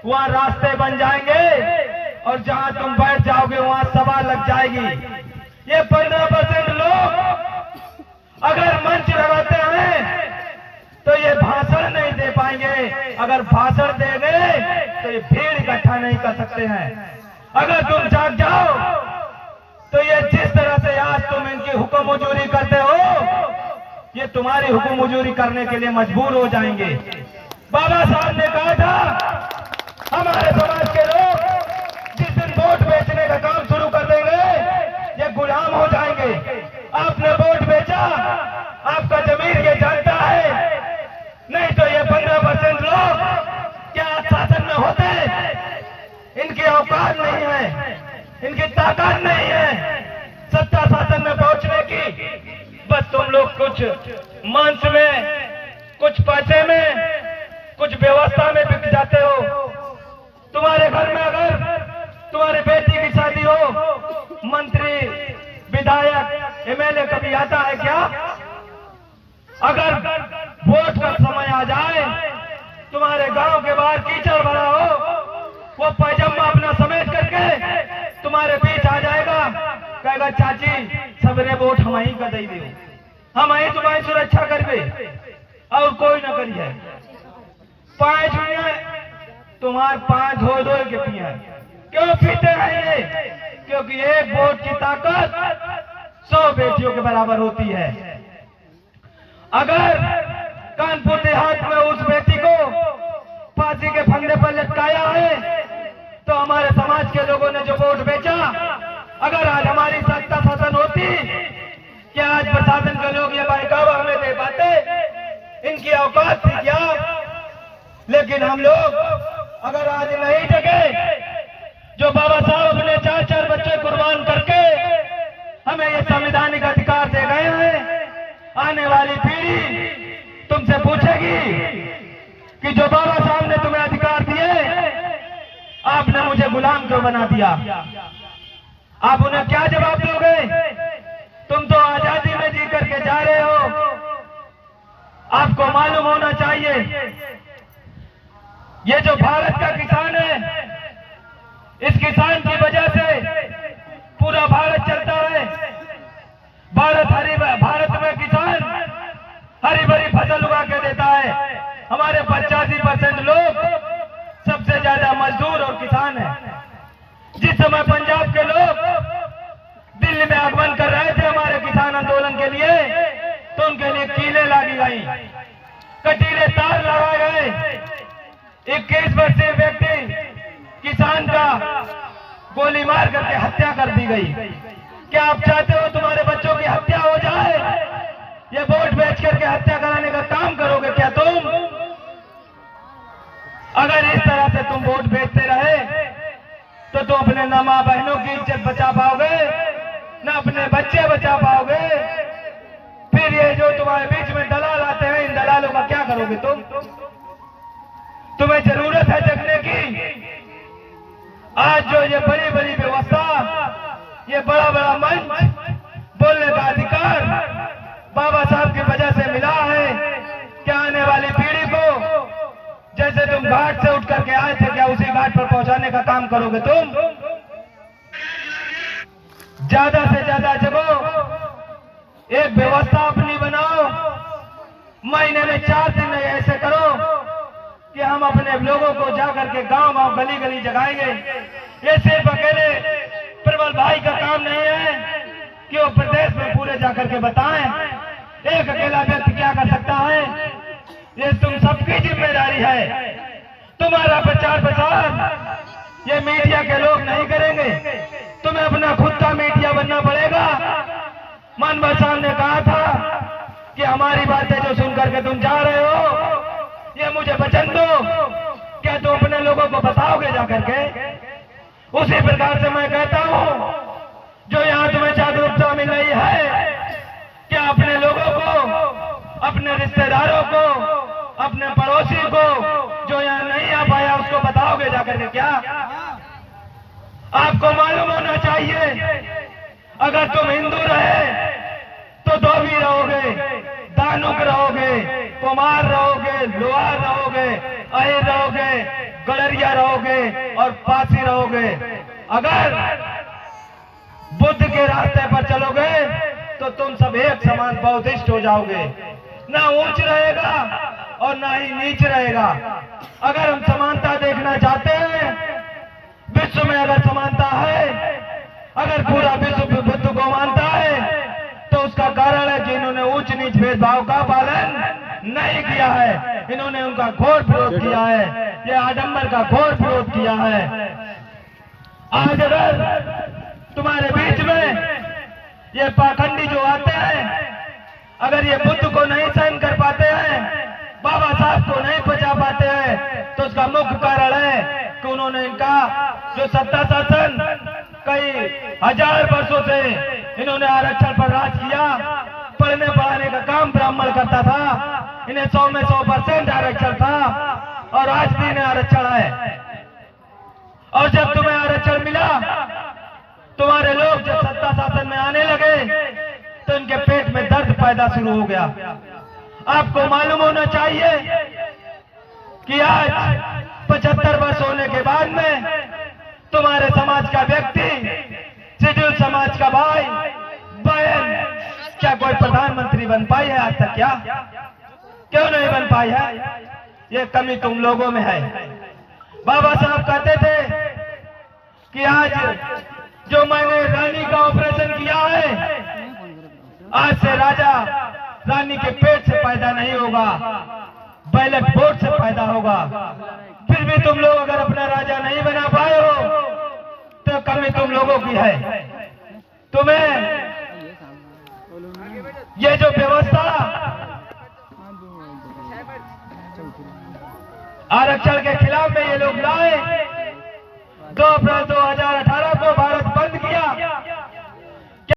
वहाँ रास्ते बन जाएंगे और जहाँ तुम बैठ जाओगे वहाँ सभा लग जाएगी। ये 15% लोग अगर मंच लगाते हैं तो ये भाषण नहीं दे पाएंगे। अगर भाषण देंगे तो ये भीड़ इकट्ठा नहीं कर सकते हैं। अगर तुम जाग जाओ तो ये जिस तरह से आज तुम इनकी हुक्म हुजूरी करते हो, ये तुम्हारी हुक्म हुजूरी करने के लिए मजबूर हो जाएंगे। बाबा साहब ने कहा था हमारे समाज के लोग जिस दिन वोट बेचने का काम शुरू कर देंगे ये गुलाम हो जाएंगे। आपने वोट बेचा, आपका जमीर ये जानता है, नहीं तो ये 15% लोग क्या शासन में होते? इनकी औकात नहीं है, इनकी ताकत नहीं है सत्ता शासन में पहुंचने की। बस तुम लोग कुछ मंच में, कुछ पैसे में, कुछ व्यवस्था में बिक जाते हो। तुम्हारे घर में अगर तुम्हारी बेटी की शादी हो, मंत्री, विधायक, एमएलए कभी आता है क्या? अगर वोट का समय आ जाए, तुम्हारे गांव के बाहर कीचड़ भरा हो, वो पैजामा अपना समेट करके तुम्हारे बीच आ जाएगा, कहेगा चाची सबरे वोट हम ही का दे दियो, हम ही तुम्हारी सुरक्षा करबे और कोई न करिए। 5 मिनट तुम्हारे 5 धो धो के पिए क्यों पीते हैं? क्योंकि एक वोट की ताकत 100 बेटियों के बराबर होती है। अगर कानपुर देहात में उस बेटी को फांसी के फंदे पर लटकाया है तो हमारे समाज के लोगों ने जो वोट बेचा, अगर आज हमारी सत्ता शासन होती, क्या आज प्रशासन के लोग ये बहकावा हमें दे पाते? इनकी औकात थी क्या? लेकिन हम लोग अगर आज नहीं जगे, जो बाबा साहब अपने 4-4 बच्चे कुर्बान करके हमें ये संवैधानिक अधिकार दे गए हैं, आने वाली पीढ़ी तुमसे पूछेगी कि जो बाबा साहब ने तुम्हें अधिकार दिए, आपने मुझे गुलाम क्यों बना दिया? आप उन्हें क्या जवाब दोगे? तुम तो आजादी में जी करके जा रहे हो। आपको मालूम होना चाहिए ये जो भारत का किसान है, इस किसान की वजह से पूरा भारत चलता है। भारत में किसान हरी भरी फसल उगा के देता है। हमारे 85% लोग सबसे ज्यादा मजदूर और किसान हैं। जिस समय पंजाब के लोग दिल्ली में आगमन कर रहे थे हमारे किसान आंदोलन के लिए, तो उनके लिए कीलें लागी गई, कटीले तार लगाए गए। 21 वर्षीय व्यक्ति किसान का गोली मार करके हत्या कर दी गई। क्या आप चाहते हो तुम्हारे बच्चों की हत्या हो जाए? ये वोट बेच करके हत्या कराने का काम करोगे क्या तुम? अगर इस तरह से तुम वोट बेचते रहे तो तुम अपने न मां बहनों की इज्जत बचा पाओगे, न अपने बच्चे बचा पाओगे। फिर ये जो तुम्हारे बीच में दलाल आते हैं, इन दलालों का क्या करोगे तुम? तुम्हें जरूरत है जगने की। आज जो ये बड़ी बड़ी व्यवस्था, ये बड़ा बड़ा मंच, बोलने का अधिकार बाबा साहब की वजह से मिला है। क्या आने वाली पीढ़ी को जैसे तुम घाट से उठ करके आए थे, क्या उसी घाट पर पहुंचाने का काम करोगे तुम? ज्यादा से ज्यादा जगह एक व्यवस्था अपनी बनाओ। महीने में 4 दिन ऐसे करो कि हम अपने लोगों को जाकर के गांव गांव गली गली जगाएंगे। ये सिर्फ अकेले प्रबल भाई का काम नहीं है कि वो प्रदेश में पूरे जाकर के बताएं। एक अकेला व्यक्ति क्या कर सकता है? ये तुम सबकी जिम्मेदारी है। तुम्हारा प्रचार प्रसार ये मीडिया के लोग नहीं करेंगे, तुम्हें अपना खुद का मीडिया बनना पड़ेगा। मनवर साहब ने कहा था कि हमारी बातें जो सुन करके तुम जा रहे हो, ये मुझे वचन दो, क्या तुम अपने लोगों को बताओगे जाकर के? उसी प्रकार से मैं कहता हूं, जो यहाँ तुम्हें जागरूकता मिल रही है, क्या अपने लोगों को, अपने रिश्तेदारों को, अपने पड़ोसी को जो यहाँ नहीं आ पाया उसको बताओगे जाकर के? क्या आपको मालूम होना चाहिए, अगर तुम हिंदू रहे तो धोबी रहोगे, दानुक रहोगे, कुमार रहोगे, लोहार रहोगे, अहिर रहोगे, गड़रिया रहोगे और पासी रहोगे। अगर बुद्ध के रास्ते पर चलोगे तो तुम सब एक समान बौद्धिस्ट हो जाओगे, ना ऊंच रहेगा और ना ही नीच रहेगा। अगर हम समानता देखना चाहते हैं, विश्व में अगर समानता है, अगर पूरा विश्व बुद्ध को मानता है, तो उसका कारण है कि इन्होंने ऊंच नीच भेदभाव का पालन नहीं किया है। इन्होंने उनका घोर विरोध किया है, ये आडंबर का घोर विरोध किया है। आज अगर तुम्हारे बीच में ये पाखंडी जो आते हैं, अगर ये बुद्ध को नहीं सहन कर पाते हैं, बाबा साहब को नहीं बचा पाते हैं, तो उसका मुख्य कारण है कि उन्होंने इनका जो सत्ता शासन कई हजार वर्षों से इन्होंने आरक्षण पर राज किया। पढ़ने पढ़ाने का काम ब्राह्मण करता था, इन्हें 100 में 100% आरक्षण था और आज भी इन्हें आरक्षण है। और जब तुम्हें आरक्षण मिला, तुम्हारे लोग जब सत्ता शासन में आने लगे तो इनके पेट में दर्द पैदा शुरू हो गया। आपको मालूम होना चाहिए कि आज 75 वर्ष होने के बाद में तुम्हारे समाज का व्यक्ति, शेड्यूल समाज का भाई बहन, क्या कोई प्रधानमंत्री बन पाई है आज तक? क्या क्यों नहीं बन पाई है? ये कमी तुम लोगों में है। बाबा साहब कहते थे कि आज जो मैंने रानी का ऑपरेशन किया है, आज से राजा रानी के पेट से पैदा नहीं होगा, बैलेट वोट से पैदा होगा। फिर भी तुम लोग अगर अपना राजा नहीं बना पाए हो तो कमी तुम लोगों की है। तुम्हें ये जो व्यवस्था आरक्षण के खिलाफ में ये लोग लाए, 2 अप्रैल 2000